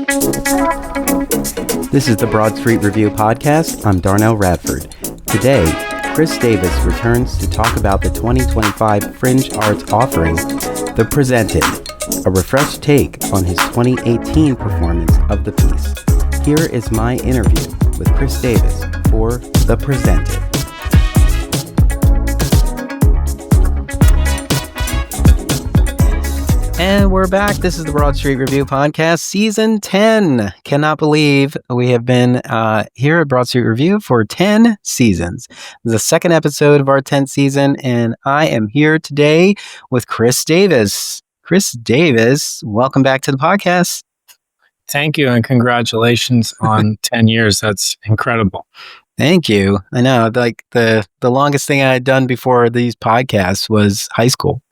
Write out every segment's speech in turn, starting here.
This is the Broad Street Review podcast. I'm Darnelle Radford. Today, Chris Davis returns to talk about the 2025 Fringe Arts offering, The Presented, a refreshed take on his 2018 performance of the piece. Here is my interview with Chris Davis for The Presented. And we're back. This is the Broad Street Review podcast, season 10. Cannot believe we have been here at Broad Street Review for 10 seasons. This is the second episode of our 10th season, and I am here today with Chris Davis. Chris Davis, welcome back to the podcast. Thank you, and congratulations on 10 years. That's incredible. Thank you. I know, like the longest thing I had done before these podcasts was high school.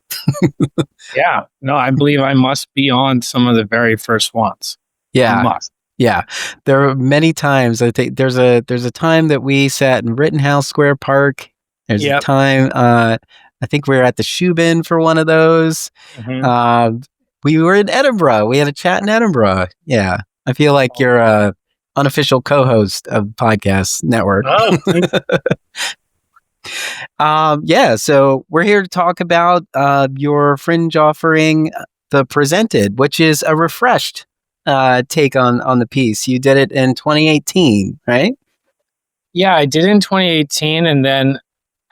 Yeah. No, I believe I must be on some of the very first ones. Yeah. I must. Yeah. There are many times. I think there's a time that we sat in Rittenhouse Square Park. There's a time I think we were at the Shoe Bin for one of those. Mm-hmm. We were in Edinburgh. We had a chat in Edinburgh. Yeah. I feel like you're a unofficial co-host of Podcast Network. Oh, so we're here to talk about your Fringe offering, The Presented, which is a refreshed take on the piece. You did it in 2018, right? Yeah, I did it in 2018, and then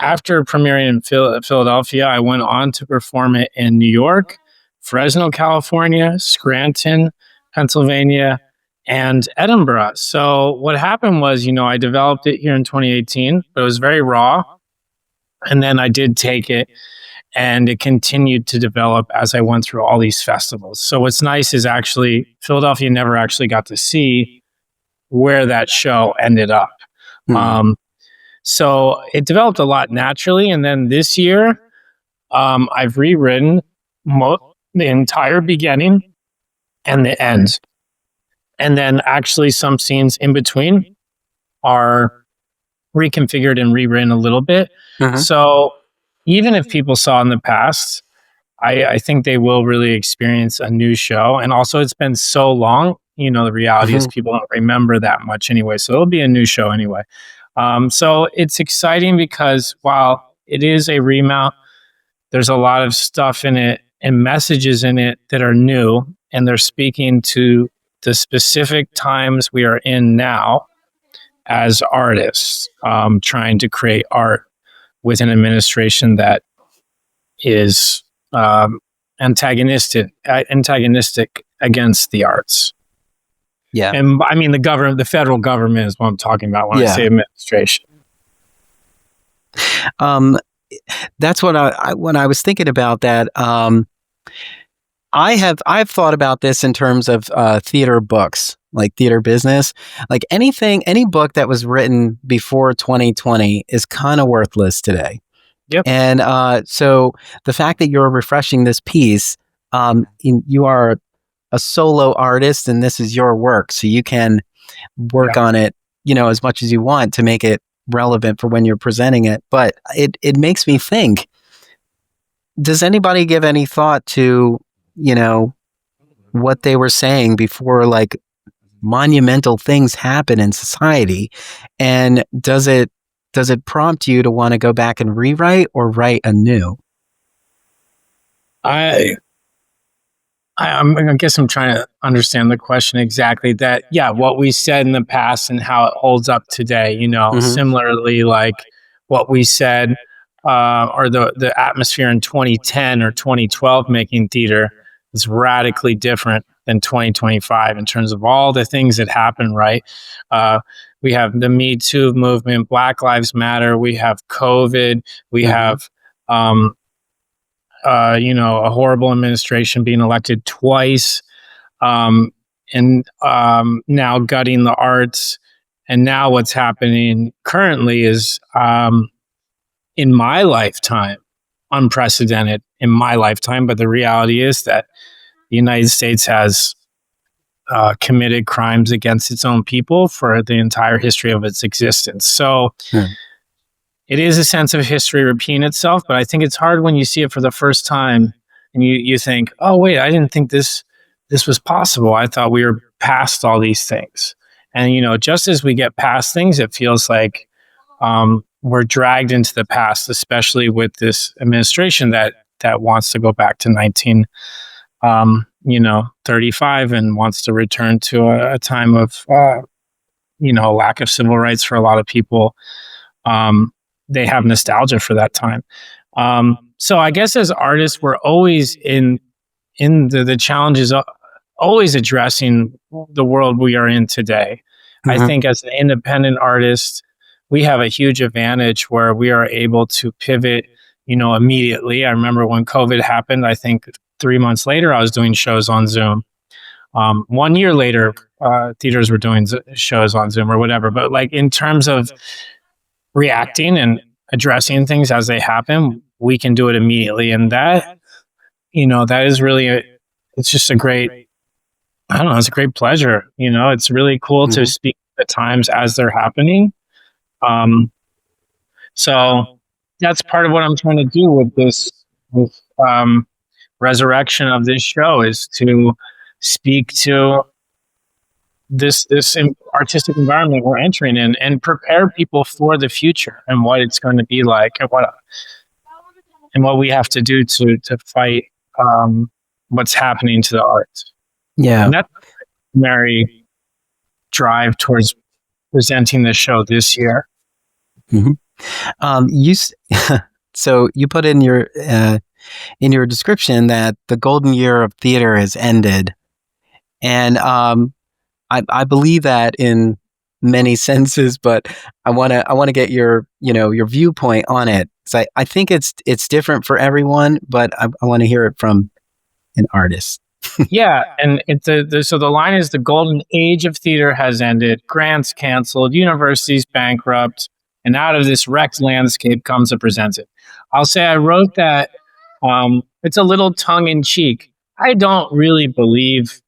after premiering in Philadelphia, I went on to perform it in New York, Fresno, California, Scranton, Pennsylvania, and Edinburgh. So what happened was, I developed it here in 2018, but it was very raw. And then I did take it, and it continued to develop as I went through all these festivals. So what's nice is actually Philadelphia never actually got to see where that show ended up. Mm-hmm. So it developed a lot naturally. And then this year, I've rewritten the entire beginning and the end. And then actually some scenes in between are reconfigured and rewritten a little bit. Uh-huh. So even if people saw in the past, I think they will really experience a new show. And also it's been so long, the reality is people don't remember that much anyway. So it'll be a new show anyway. So it's exciting because while it is a remount, there's a lot of stuff in it and messages in it that are new, and they're speaking to the specific times we are in now as artists, trying to create art with an administration that is antagonistic against the arts. Yeah. And I mean, the federal government is what I'm talking about when I say administration. That's what when I was thinking about that, I've thought about this in terms of theater books, like theater business. Like any book that was written before 2020 is kind of worthless today. Yep. And so the fact that you're refreshing this piece, you are a solo artist, and this is your work, so you can work on it, as much as you want to make it relevant for when you're presenting it. But it makes me think: does anybody give any thought to what they were saying before, like, monumental things happen in society? And does it prompt you to want to go back and rewrite or write anew? I guess I'm trying to understand the question exactly. That, what we said in the past and how it holds up today, similarly, like what we said, or the atmosphere in 2010 or 2012 making theater is radically different than 2025 in terms of all the things that happen, right? We have the Me Too movement, Black Lives Matter, we have COVID, we have, a horrible administration being elected twice, and now gutting the arts. And now what's happening currently is, in my lifetime, unprecedented in my lifetime, but the reality is that the United States has committed crimes against its own people for the entire history of its existence. So it is a sense of history repeating itself, but I think it's hard when you see it for the first time and you think, oh, wait, I didn't think this was possible. I thought we were past all these things. And, just as we get past things, it feels like we're dragged into the past, especially with this administration that wants to go back to 1935 and wants to return to a time of, lack of civil rights for a lot of people. They have nostalgia for that time. So I guess as artists, we're always in the challenges, always addressing the world we are in today. I think as an independent artist, we have a huge advantage where we are able to pivot, immediately. I remember when COVID happened, I think 3 months later, I was doing shows on Zoom. 1 year later, theaters were doing shows on Zoom or whatever. But like in terms of reacting and addressing things as they happen, we can do it immediately. And that, that is really, it's just a great, I don't know, it's a great pleasure. It's really cool to speak at times as they're happening. So that's part of what I'm trying to do with this resurrection of this show, is to speak to this artistic environment we're entering in and prepare people for the future and what it's going to be like, and what we have to do to fight what's happening to the arts. Yeah. And that's the primary drive towards presenting the show this year. So you put in your description that the golden year of theater has ended, and I believe that in many senses, but I want to get your your viewpoint on it. So I think it's different for everyone, but I want to hear it from an artist. Yeah, and so the line is: the golden age of theater has ended. Grants canceled, universities bankrupt, and out of this wrecked landscape comes a presenter. I'll say I wrote that. It's a little tongue in cheek. I don't really believe.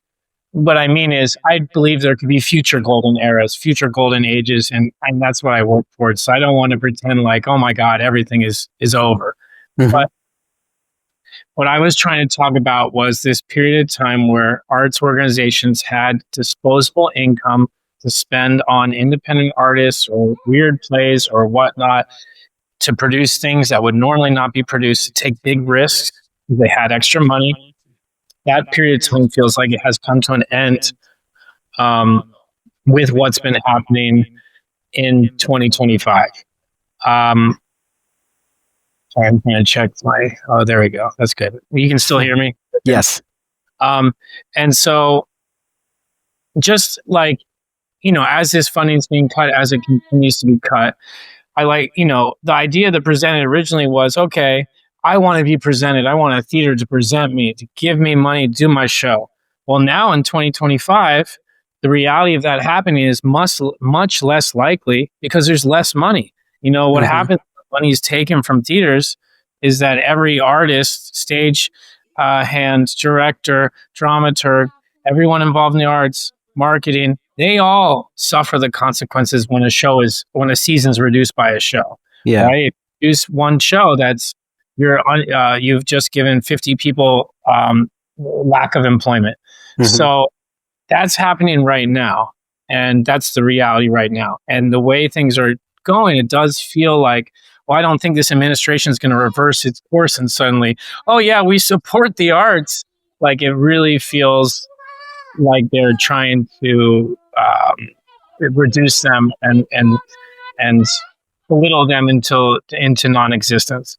What I mean is, I believe there could be future golden eras, future golden ages, and that's what I work towards. So I don't want to pretend like, oh my God, everything is over. But what I was trying to talk about was this period of time where arts organizations had disposable income to spend on independent artists or weird plays or whatnot, to produce things that would normally not be produced, to take big risks. They had extra money. That period of time feels like it has come to an end with what's been happening in 2025. Sorry, I'm trying to check oh, there we go. That's good. You can still hear me? Yes. And so just like, as this funding is being cut, as it continues to be cut, I like, the idea that presented originally was, okay, I want to be presented. I want a theater to present me, to give me money to do my show. Well, now in 2025, the reality of that happening is much less likely because there's less money. What happens when money is taken from theaters is that every artist, stage hand, director, dramaturg, everyone involved in the arts, marketing, they all suffer the consequences when a season's reduced by a show. Yeah. Right? Use one show that's you've just given 50 people lack of employment. So that's happening right now, and that's the reality right now. And the way things are going, it does feel like, well, I don't think this administration is going to reverse its course and suddenly, oh yeah, we support the arts. Like, it really feels like they're trying to reduce them and belittle them into non-existence.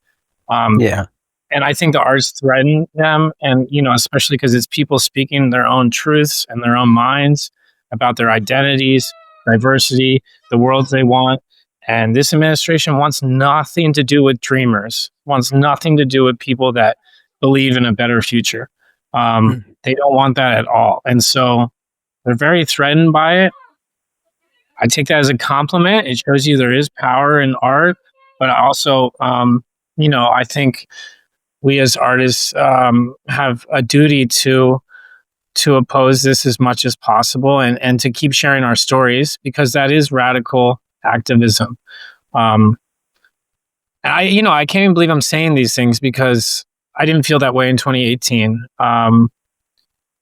And I think the arts threaten them, and especially because it's people speaking their own truths and their own minds about their identities, diversity, the world they want. And this administration wants nothing to do with dreamers, wants nothing to do with people that believe in a better future. They don't want that at all. And so they're very threatened by it. I take that as a compliment. It shows you there is power in art, but also, I think we as artists have a duty to oppose this as much as possible and to keep sharing our stories, because that is radical activism. I can't even believe I'm saying these things because I didn't feel that way in 2018.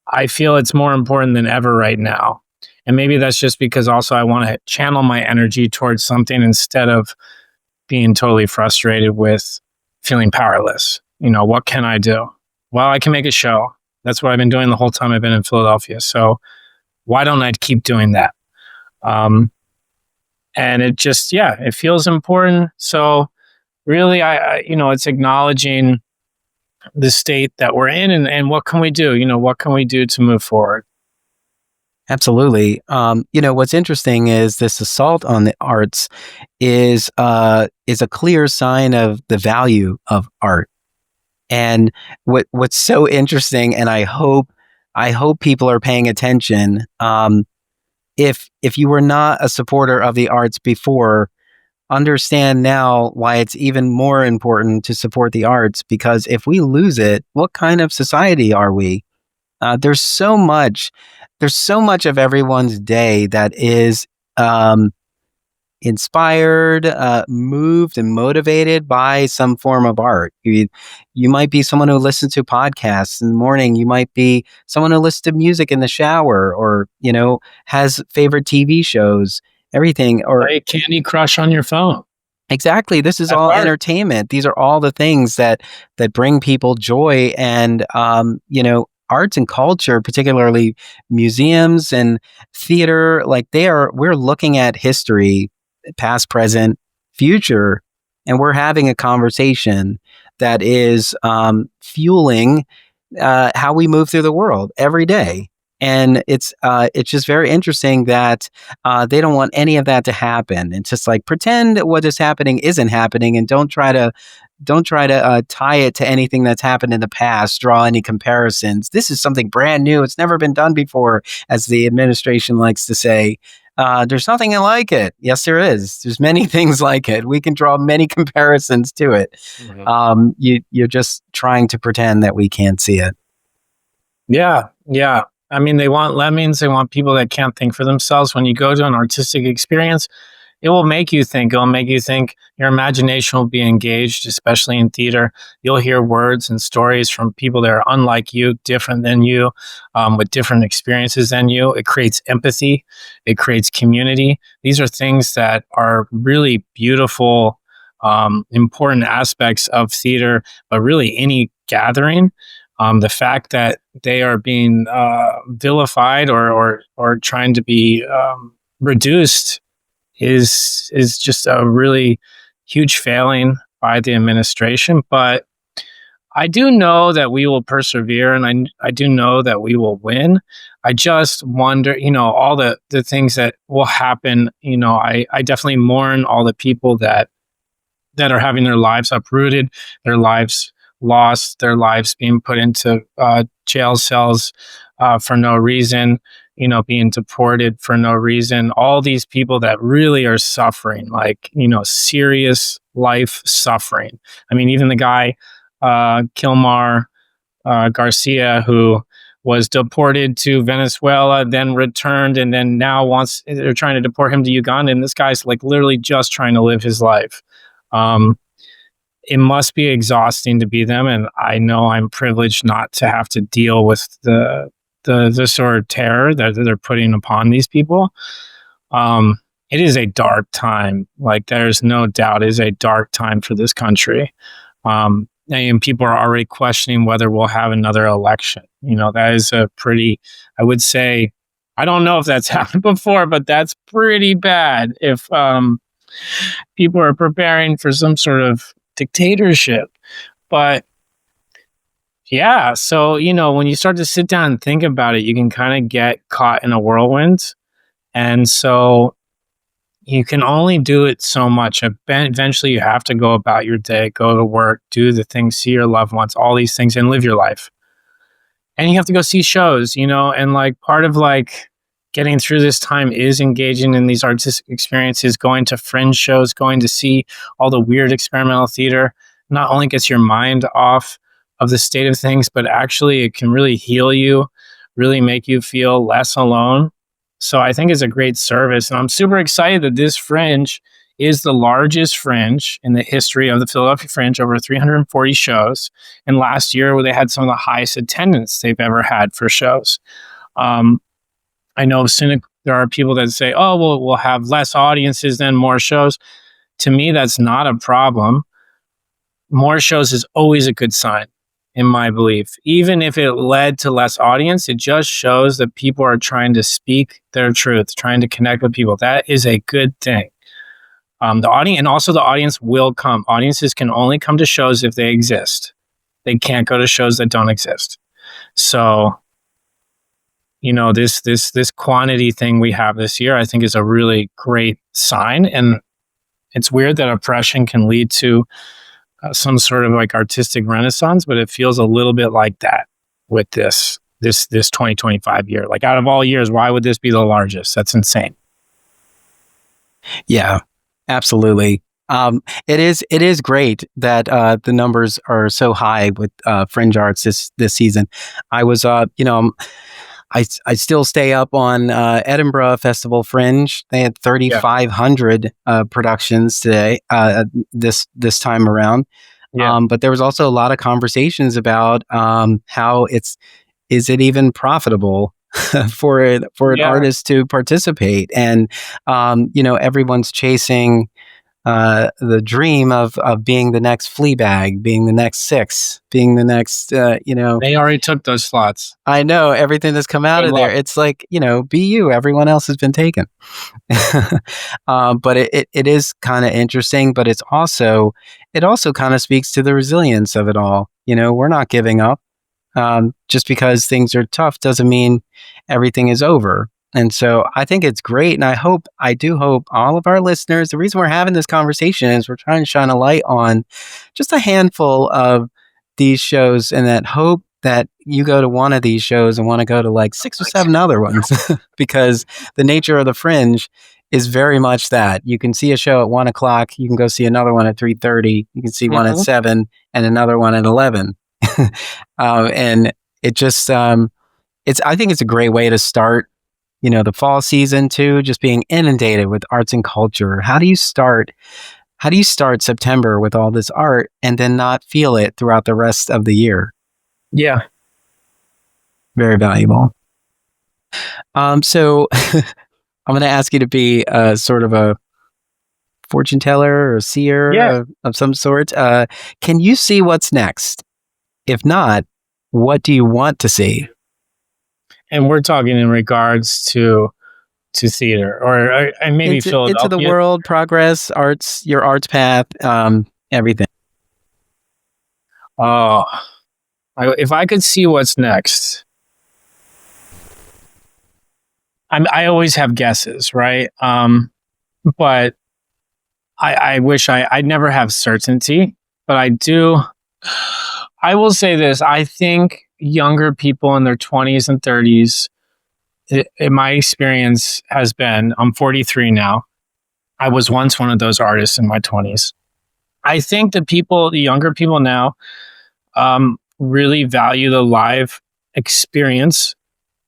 I feel it's more important than ever right now. And maybe that's just because also I want to channel my energy towards something instead of being totally frustrated with feeling powerless. What can I do? Well, I can make a show. That's what I've been doing the whole time I've been in Philadelphia. So why don't I keep doing that? And it just, yeah, it feels important. So really, it's acknowledging the state that we're in, and what can we do? What can we do to move forward? Absolutely. What's interesting is this assault on the arts is a clear sign of the value of art. And what's so interesting, and I hope people are paying attention. If you were not a supporter of the arts before, understand now why it's even more important to support the arts, because if we lose it, what kind of society are we? There's so much of everyone's day that is inspired, moved, and motivated by some form of art. You might be someone who listens to podcasts in the morning. You might be someone who listens to music in the shower, or has favorite TV shows. Everything, or a Candy Crush on your phone. Exactly. This is all entertainment. These are all the things that bring people joy, and arts and culture, particularly museums and theater, like we're looking at history, past, present, future, and we're having a conversation that is fueling how we move through the world every day. And it's just very interesting that they don't want any of that to happen. It's just like, pretend what is happening isn't happening, and don't try to tie it to anything that's happened in the past. Draw any comparisons. This is something brand new. It's never been done before, as the administration likes to say. There's nothing like it. Yes, there is. There's many things like it. We can draw many comparisons to it. Mm-hmm. You're just trying to pretend that we can't see it. Yeah. I mean, they want lemmings. They want people that can't think for themselves. When you go to an artistic experience, it will make you think. It will make you think. Your imagination will be engaged, especially in theater. You'll hear words and stories from people that are unlike you, different than you, with different experiences than you. It creates empathy. It creates community. These are things that are really beautiful, important aspects of theater, but really any gathering. The fact that they are being vilified or trying to be reduced is just a really huge failing by the administration. But I do know that we will persevere, and I do know that we will win. I just wonder, all the things that will happen. I definitely mourn all the people that are having their lives uprooted, their lives lost, their lives being put into jail cells for no reason, being deported for no reason. All these people that really are suffering, like, serious life suffering. I mean, even the guy, Kilmar Garcia, who was deported to Venezuela, then returned, and then now they're trying to deport him to Uganda. And this guy's like literally just trying to live his life. It must be exhausting to be them, and I know I'm privileged not to have to deal with the sort of terror that they're putting upon these people. It is a dark time. Like, there's no doubt, it is a dark time for this country. And people are already questioning whether we'll have another election. That is a pretty, I would say, I don't know if that's happened before, but that's pretty bad if people are preparing for some sort of dictatorship. But yeah, so when you start to sit down and think about it, you can kind of get caught in a whirlwind, and so you can only do it so much. Eventually you have to go about your day, go to work, do the things, see your loved ones, all these things, and live your life. And you have to go see shows, and like part of like getting through this time is engaging in these artistic experiences, going to fringe shows, going to see all the weird experimental theater. Not only gets your mind off of the state of things, but actually it can really heal you, really make you feel less alone. So I think it's a great service. And I'm super excited that this Fringe is the largest fringe in the history of the Philadelphia Fringe, over 340 shows. And last year, they had some of the highest attendance they've ever had for shows. I know there are people that say, oh, well, we'll have less audiences than more shows. To me, that's not a problem. More shows is always a good sign, in my belief. Even if it led to less audience, it just shows that people are trying to speak their truth, trying to connect with people. That is a good thing. The audience, and also the audience will come. Audiences can only come to shows if they exist. They can't go to shows that don't exist. So, this quantity thing we have this year, I think, is a really great sign. And it's weird that oppression can lead to some sort of like artistic renaissance, but it feels a little bit like that with this 2025 year. Like, out of all years, why would this be the largest? That's insane. Yeah, absolutely. It is great that the numbers are so high with Fringe Arts this season. I was, I still stay up on Edinburgh Festival Fringe. They had 3,500 productions today, this time around. Yeah. But there was also a lot of conversations about how is it even profitable for an artist to participate? And everyone's chasing the dream of being the next Fleabag, being the next Six, being the next, They already took those slots. I know everything that's come out of there. It's like, be you. Everyone else has been taken. But it is kind of interesting, but it also kind of speaks to the resilience of it all. We're not giving up. Just because things are tough doesn't mean everything is over. And so I think it's great. And I do hope all of our listeners, the reason we're having this conversation is we're trying to shine a light on just a handful of these shows, and that hope that you go to one of these shows and want to go to like 6 or 7 other ones, because the nature of the Fringe is very much that. You can see a show at 1:00. You can go see another one at 3:30. You can see one at 7 and another one at 11. And it just, I think it's a great way to start, the fall season too, just being inundated with arts and culture. How do you start September with all this art and then not feel it throughout the rest of the year? Yeah. Very valuable. So I'm going to ask you to be sort of a fortune teller or seer of some sort. Can you see what's next? If not, what do you want to see? And we're talking in regards to theater, or maybe Philadelphia. Into the world, progress, arts, your arts path, everything. Oh, if I could see what's next, I always have guesses, right? But I wish I'd never have certainty, but I do. I will say this: I think younger people in their 20s and 30s, in my experience has been, I'm 43 now. I was once one of those artists in my 20s. I think the younger people now, really value the live experience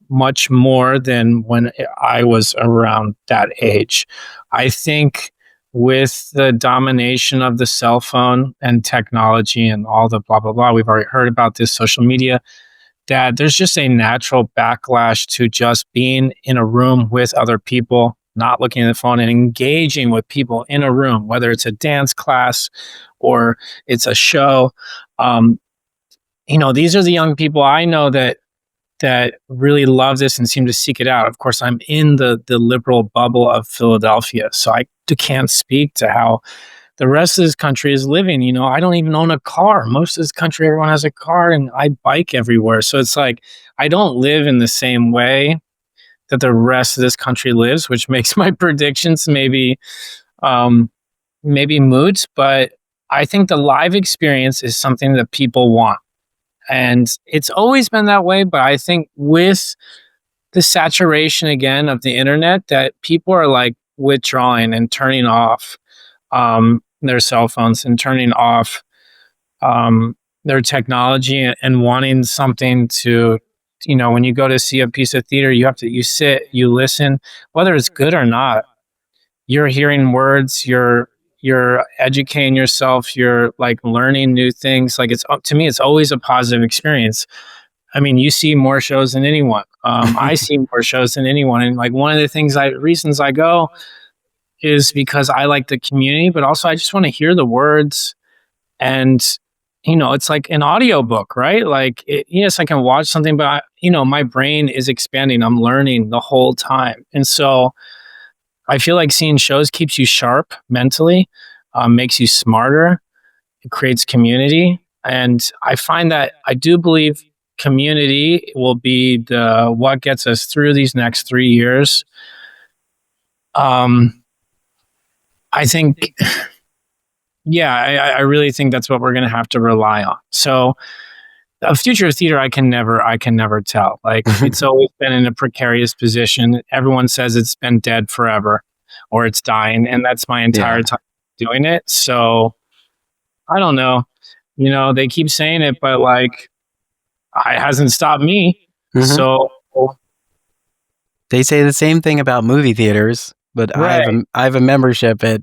much more than when I was around that age. I think with the domination of the cell phone and technology and all the blah, blah, blah, we've already heard about this, social media, that there's just a natural backlash to just being in a room with other people, not looking at the phone, and engaging with people in a room, whether it's a dance class or it's a show. These are the young people I know that really love this and seem to seek it out. Of course, I'm in the liberal bubble of Philadelphia, so I can't speak to how the rest of this country is living. I don't even own a car. Most of this country, everyone has a car, and I bike everywhere. So it's like, I don't live in the same way that the rest of this country lives, which makes my predictions maybe moots. But I think the live experience is something that people want. And it's always been that way. But I think with the saturation again of the internet, that people are like withdrawing and turning off their cell phones and turning off their technology and wanting something to, when you go to see a piece of theater, you sit, you listen, whether it's good or not. you're hearing words, you're educating yourself, you're like learning new things. Like, it's to me, it's always a positive experience. I mean, you see more shows than anyone. I see more shows than anyone, and like one of the reasons I go is because I like the community, but also I just want to hear the words. And it's like an audiobook, right? Like, yes, I can watch something, but my brain is expanding. I'm learning the whole time, and so I feel like seeing shows keeps you sharp mentally, makes you smarter. It creates community, and I find that I do believe community will be the what gets us through these next 3 years. Um, I think, yeah, I really think that's what we're going to have to rely on. So, a future of theater, I can never tell. Like, it's always been in a precarious position. Everyone says it's been dead forever, or it's dying, and that's my entire time doing it. So, I don't know. They keep saying it, but like, it hasn't stopped me. So, They say the same thing about movie theaters, but right. I have a membership at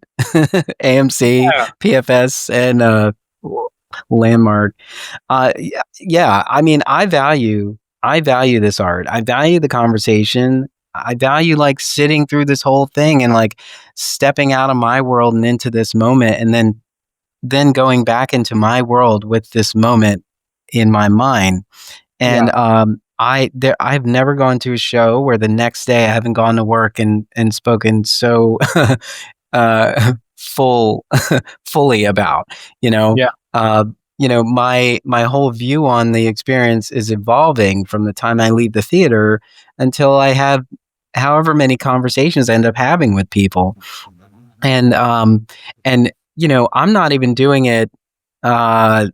AMC, Yeah. PFS, and Landmark. Yeah. I mean, I value this art. I value the conversation. I value like sitting through this whole thing and like stepping out of my world and into this moment, and then going back into my world with this moment in my mind. And I've never gone to a show where the next day I haven't gone to work and spoken so fully about, my whole view on the experience is evolving from the time I leave the theater until I have however many conversations I end up having with people. And I'm not even doing it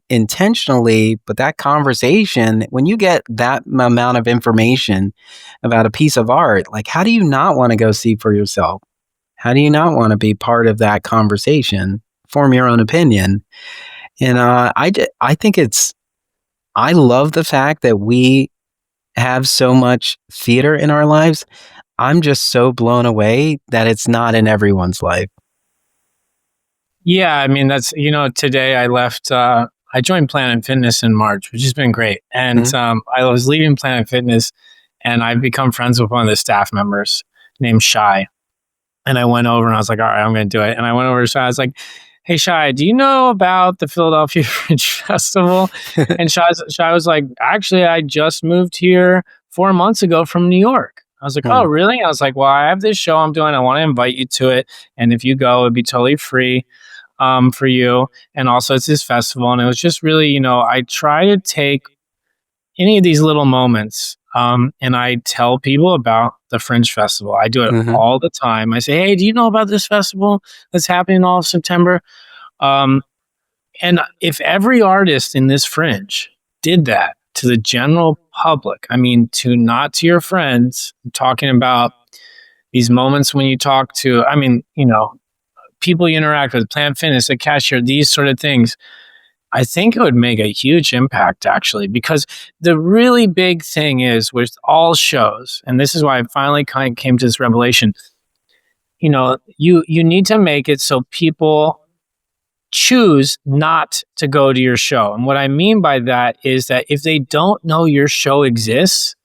intentionally, but that conversation, when you get that amount of information about a piece of art, like, how do you not want to go see for yourself? How do you not want to be part of that conversation, form your own opinion? And I think I love the fact that we have so much theater in our lives. I'm just so blown away that it's not in everyone's life. Yeah, I mean, that's, today I left, I joined Planet Fitness in March, which has been great. And I was leaving Planet Fitness, and I've become friends with one of the staff members named Shy. And I went over and I was like, all right, I'm going to do it. And I went over to Shy. I was like, hey, Shy, do you know about the Philadelphia Fringe Festival? And Shy was like, actually, I just moved here 4 months ago from New York. I was like, oh, really? I was like, well, I have this show I'm doing. I want to invite you to it. And if you go, it'd be totally free for you. And also, it's this festival. And it was just really, I try to take any of these little moments and I tell people about the Fringe Festival. I do it all the time. I say, hey, do you know about this festival that's happening all of September? And if every artist in this Fringe did that to the general public, I mean, not to your friends, I'm talking about these moments when you talk to, people you interact with, Planet Fitness, the cashier, these sort of things, I think it would make a huge impact, actually, because the really big thing is with all shows, and this is why I finally kind of came to this revelation, you need to make it so people choose not to go to your show. And what I mean by that is that if they don't know your show exists,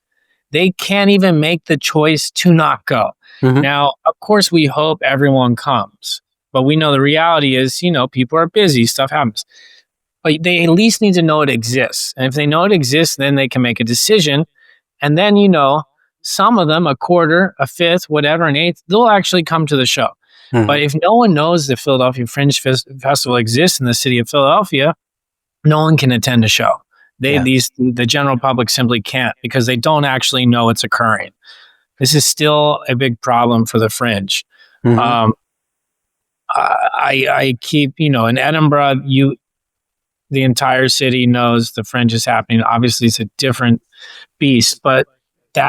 they can't even make the choice to not go. Now, of course, we hope everyone comes, but we know the reality is, people are busy, stuff happens. But they at least need to know it exists. And if they know it exists, then they can make a decision. And then, some of them, a quarter, a fifth, whatever, an eighth, they'll actually come to the show. But if no one knows the Philadelphia Fringe Festival exists in the city of Philadelphia, no one can attend a show. The general public simply can't, because they don't actually know it's occurring. This is still a big problem for the Fringe. I keep, in Edinburgh, the entire city knows the Fringe is happening. Obviously, it's a different beast, but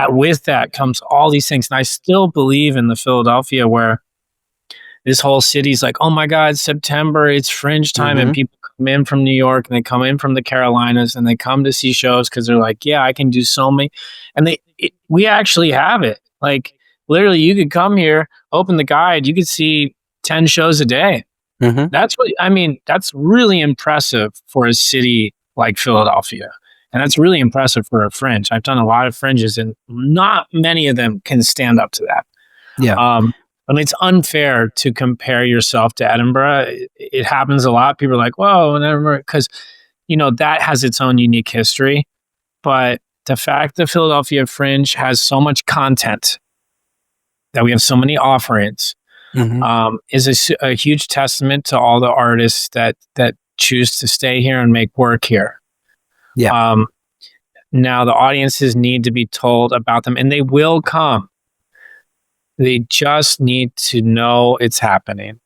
with that comes all these things. And I still believe in the Philadelphia where this whole city's like, oh my God, September, it's Fringe time. And people come in from New York and they come in from the Carolinas and they come to see shows because they're like, yeah, I can do so many. And we actually have it. Like, literally you could come here, open the guide, you could see 10 shows a day. Mm-hmm. That's really impressive for a city like Philadelphia. And that's really impressive for a fringe. I've done a lot of fringes and not many of them can stand up to that. Yeah. And it's unfair to compare yourself to Edinburgh. It happens a lot. People are like, whoa, Edinburgh, because, that has its own unique history. But the fact that Philadelphia Fringe has so much content, that we have so many offerings, is a huge testament to all the artists that choose to stay here and make work here. Yeah. Now the audiences need to be told about them, and they will come. They just need to know it's happening.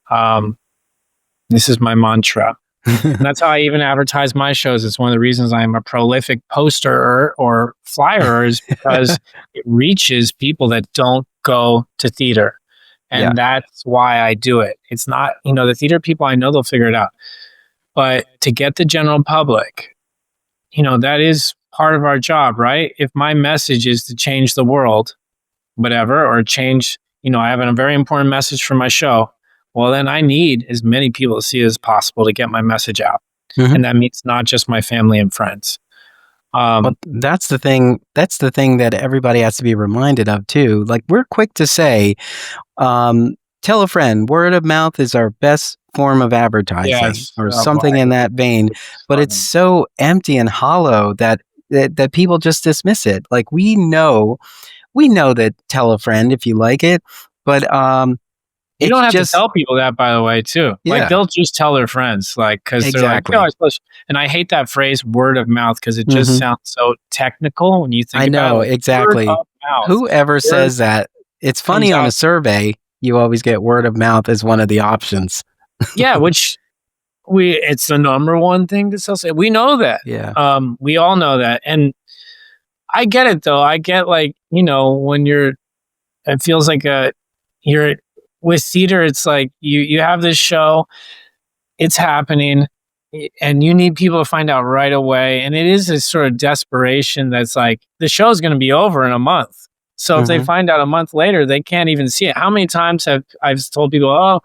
This is my mantra. And that's how I even advertise my shows. It's one of the reasons I'm a prolific poster or flyer, is because it reaches people that don't go to theater. And that's why I do it. It's not, the theater people, I know they'll figure it out. But to get the general public, that is part of our job, right? If my message is to change the world, whatever, or change, I have a very important message for my show. Well, then I need as many people to see it as possible to get my message out. And that means not just my family and friends. But that's the thing. That's the thing that everybody has to be reminded of too. Like, we're quick to say, tell a friend. Word of mouth is our best form of advertising, or something in that vein. But it's so empty and hollow that people just dismiss it. Like, we know that tell a friend if you like it, but you don't have to tell people that, by the way, too. Yeah. Like, they'll just tell their friends, like, because they're like, and I hate that phrase, word of mouth, because it just sounds so technical when you think about it. Exactly. Whoever says that, it's funny on a survey, you always get word of mouth as one of the options. Yeah, which it's the number one thing to sell. We know that. Yeah. We all know that. And I get it, though. I get, like, when it feels like you're with theater, it's like you have this show, it's happening, and you need people to find out right away. And it is this sort of desperation that's like, the show's going to be over in a month. So if they find out a month later, they can't even see it. How many times have I've told people, oh,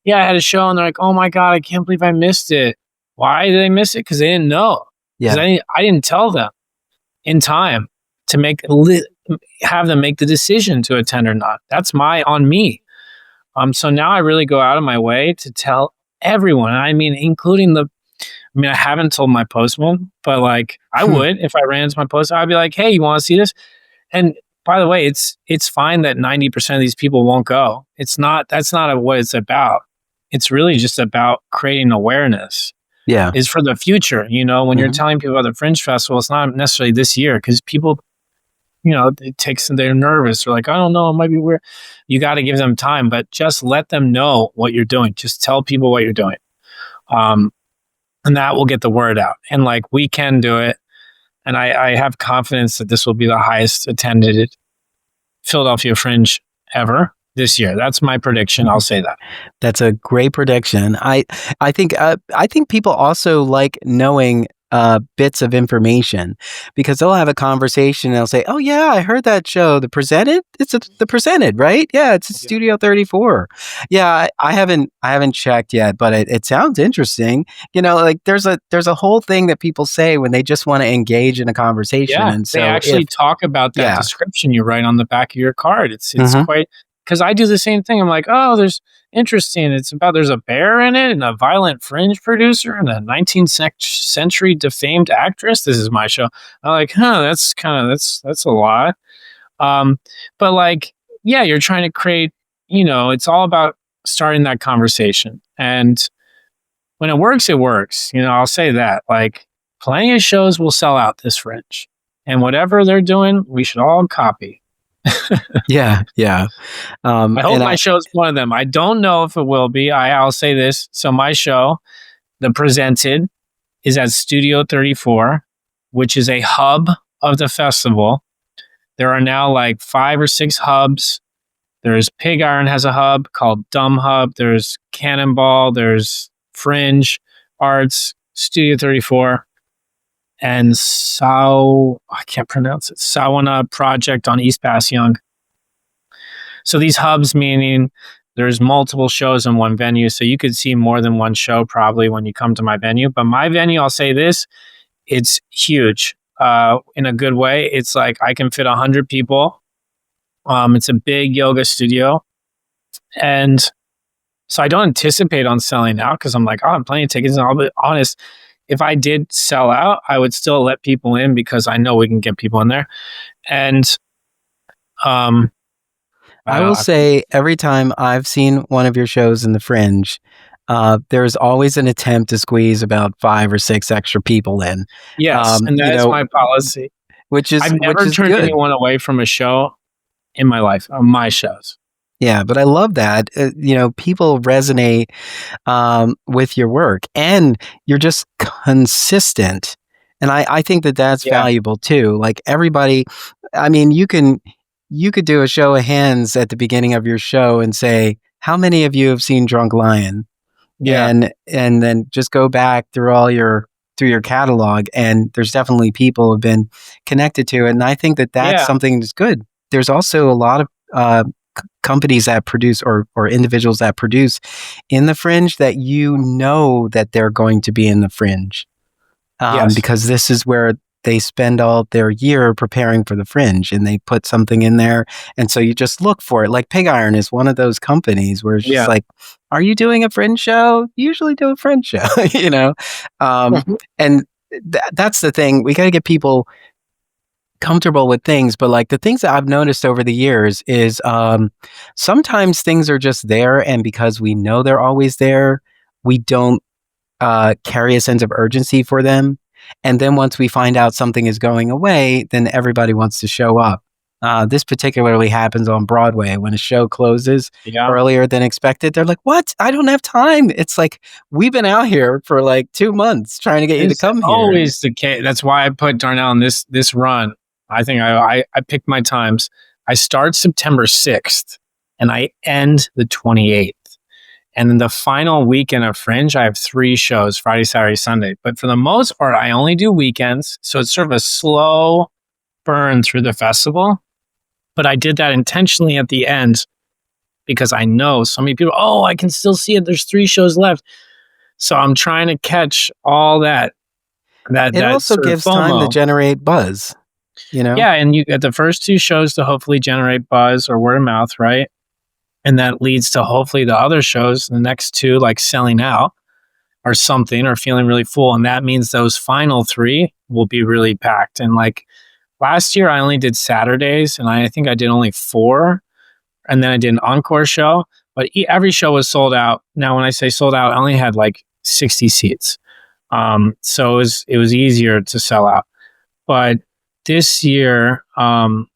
yeah, I had a show, and they're like, oh my God, I can't believe I missed it. Why did they miss it? Because they didn't know. Yeah. I didn't tell them in time to have them make the decision to attend or not. That's on me. So now I really go out of my way to tell everyone. I mean, including I haven't told my postman, but like I would, if I ran into my postman, I'd be like, hey, you want to see this? And by the way, it's fine that 90% of these people won't go. That's not what it's about. It's really just about creating awareness. Yeah. Is for the future. When you're telling people about the Fringe Festival, it's not necessarily this year, because people, they're nervous. They're like, I don't know, it might be weird. You got to give them time, but just let them know what you're doing. Just tell people what you're doing. And that will get the word out. And like, we can do it. And I have confidence that this will be the highest attended Philadelphia Fringe ever this year. That's my prediction. I'll say that. That's a great prediction. I think people also like knowing bits of information, because they'll have a conversation and they'll say, oh yeah, I heard that show, The Presented. It's The Presented, right? Yeah, it's Studio 34. Yeah, I haven't checked yet, but it sounds interesting. Like there's a whole thing that people say when they just want to engage in a conversation. Yeah, and so they actually talk about that description you write on the back of your card. It's quite, because I do the same thing. I'm like, oh, there's interesting. There's a bear in it, and a violent fringe producer, and a 19th century defamed actress. This is my show. I'm like, that's a lot. But like, yeah, you're trying to create, it's all about starting that conversation. And when it works, it works. I'll say that. Like, plenty of shows will sell out this Fringe, and whatever they're doing, we should all copy. Yeah. I hope my show's one of them. I don't know if it will be. I'll say this. So my show, The Presented, is at Studio 34, which is a hub of the festival. There are now like 5 or 6 hubs. There's Pig Iron has a hub called Dumb Hub. There's Cannonball. There's Fringe Arts, Studio 34. And I can't pronounce it, Sawana Project on East Passyunk. So these hubs meaning there's multiple shows in one venue, so you could see more than one show probably when you come to my venue. But my venue, I'll say this, it's huge in a good way. It's like I can fit 100 people. It's a big yoga studio. And so I don't anticipate on selling out because I'm like, oh, I'm plenty of tickets. And I'll be honest, if I did sell out, I would still let people in because I know we can get people in there. And I will say every time I've seen one of your shows in the Fringe, there's always an attempt to squeeze about 5 or 6 extra people in. Yes, and that's my policy. I've never turned good. anyone away from a show in my life, on my shows. Yeah, but I love that. People resonate with your work, and you're just consistent. And I think that that's valuable too. Like everybody, I mean, you could do a show of hands at the beginning of your show and say, how many of you have seen Drunk Lion? Yeah. And then just go back through your catalog, and there's definitely people who have been connected to it. And I think that that's something that's good. There's also a lot of companies that produce or individuals that produce in the Fringe that that they're going to be in the Fringe. Because this is where they spend all their year preparing for the Fringe, and they put something in there. And so you just look for it. Like Pig Iron is one of those companies where it's just like, are you doing a Fringe show? You usually do a Fringe show, and that's the thing. We got to get people comfortable with things. But like the things that I've noticed over the years is sometimes things are just there. And because we know they're always there, we don't carry a sense of urgency for them. And then once we find out something is going away, then everybody wants to show up. This particularly happens on Broadway when a show closes earlier than expected. They're like, what? I don't have time. It's like, we've been out here for like 2 months trying to get you to come here. Always the case. That's why I put Darnelle in this run. I think I picked my times. I start September 6th and I end the 28th. And then the final weekend of Fringe, I have 3 shows, Friday, Saturday, Sunday. But for the most part, I only do weekends. So it's sort of a slow burn through the festival. But I did that intentionally at the end because I know so many people, I can still see it. There's 3 shows left. So I'm trying to catch all that. It also gives time to generate buzz, Yeah, and you get the first 2 shows to hopefully generate buzz or word of mouth, right? And that leads to hopefully the other shows, the next 2, like selling out or something, or feeling really full. And that means those final 3 will be really packed. And like last year, I only did Saturdays, and I think I did only 4. And then I did an encore show, but every show was sold out. Now, when I say sold out, I only had like 60 seats. So it was easier to sell out. But this year, I'm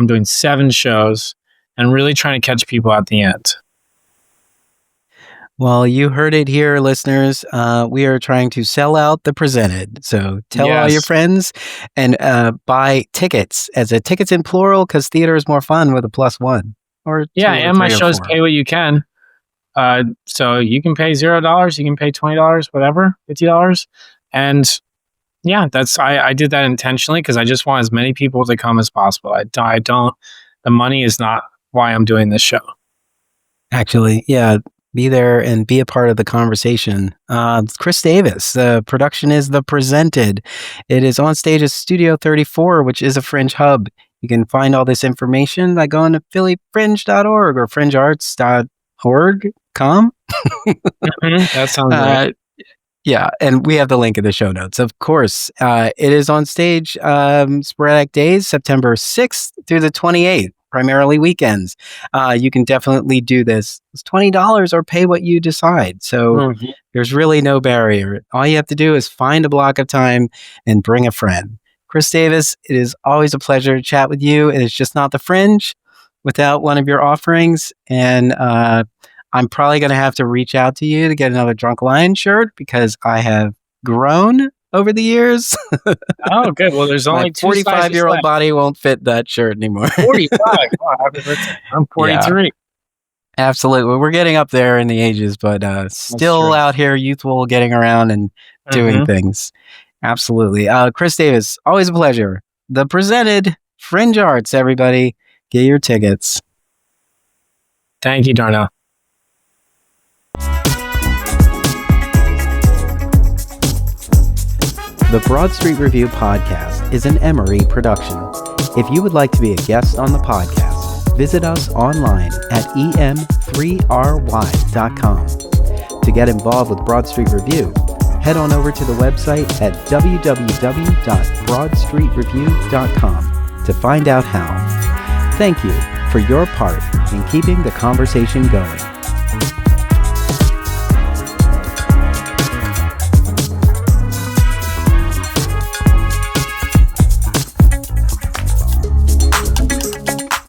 doing 7 shows. And really trying to catch people at the end. Well, you heard it here, listeners. We are trying to sell out the presented. So tell all your friends and buy tickets. As a tickets in plural, because theater is more fun with a +1. Or and my shows pay what you can. So you can pay $0, you can pay $20, whatever, $50. And I did that intentionally because I just want as many people to come as possible. I don't, the money is not why I'm doing this show. Actually, be there and be a part of the conversation. It's Chris Davis. The production is The Presented. It is on stage at Studio 34, which is a Fringe hub. You can find all this information by going to phillyfringe.org or fringearts.org.com. That sounds right. Yeah, and we have the link in the show notes. Of course, it is on stage sporadic days, September 6th through the 28th. Primarily weekends. You can definitely do this. It's $20 or pay what you decide. So there's really no barrier. All you have to do is find a block of time and bring a friend. Chris Davis, it is always a pleasure to chat with you. It is just not the Fringe without one of your offerings. And I'm probably going to have to reach out to you to get another Drunk Lion shirt because I have grown over the years. Oh, good. Well, there's only 45-year-old body won't fit that shirt anymore. 45. Wow, happy birthday. I'm 43. Yeah, absolutely. We're getting up there in the ages, but still out here, youthful, getting around and doing things. Absolutely. Chris Davis, always a pleasure. The Presented Fringe Arts, everybody. Get your tickets. Thank you, Darnelle. The Broad Street Review podcast is an Emory production. If you would like to be a guest on the podcast, visit us online at em3ry.com. To get involved with Broad Street Review, head on over to the website at www.broadstreetreview.com to find out how. Thank you for your part in keeping the conversation going.